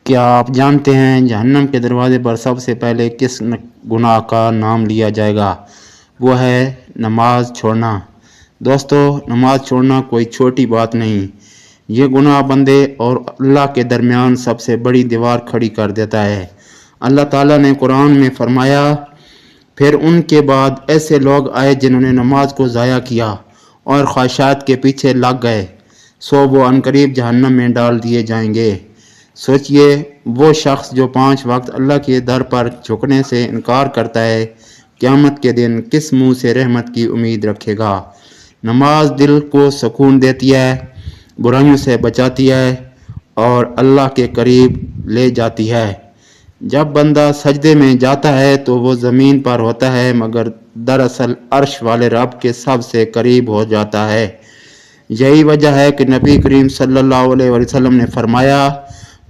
क्या आप जानते हैं जहन्नम के दरवाजे पर सबसे पहले किस गुनाह का नाम लिया जाएगा? वो है नमाज छोड़ना। दोस्तों, नमाज छोड़ना कोई छोटी बात नहीं। ये गुनाह बंदे और अल्लाह के दरमियान सबसे बड़ी दीवार खड़ी कर देता है। अल्लाह ताला ने कुरान में फरमाया, फिर उनके बाद ऐसे लोग आए जिन्होंने नमाज को ज़ाया किया और ख्वाहिशात के पीछे लग गए, सो वो अनकरीब जहन्नम में डाल दिए जाएंगे। सोचिए, वो शख्स जो 5 वक्त अल्लाह के दर पर झुकने से इनकार करता है, क़यामत के दिन किस मुंह से रहमत की उम्मीद रखेगा। नमाज दिल को सुकून देती है, बुराइयों से बचाती है और अल्लाह के करीब ले जाती है। जब बंदा सजदे में जाता है तो वो ज़मीन पर होता है, मगर दरअसल अर्श वाले रब के सबसे करीब हो जाता है। यही वजह है कि नबी करीम सल्लल्लाहु अलैहि वसल्लम ने फरमाया,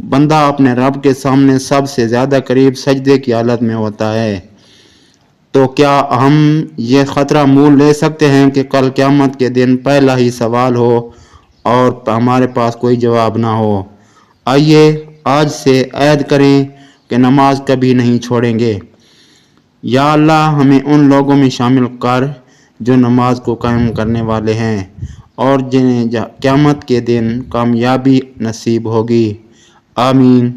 बंदा अपने रब के सामने सबसे ज़्यादा करीब सजदे की हालत में होता है। तो क्या हम ये ख़तरा मोल ले सकते हैं कि कल क़यामत के दिन पहला ही सवाल हो और हमारे पास कोई जवाब ना हो? आइए आज से ऐद करें कि नमाज कभी नहीं छोड़ेंगे। या अल्लाह, हमें उन लोगों में शामिल कर जो नमाज को कायम करने वाले हैं और जिन्हें क़यामत के दिन कामयाबी नसीब होगी। आमीन।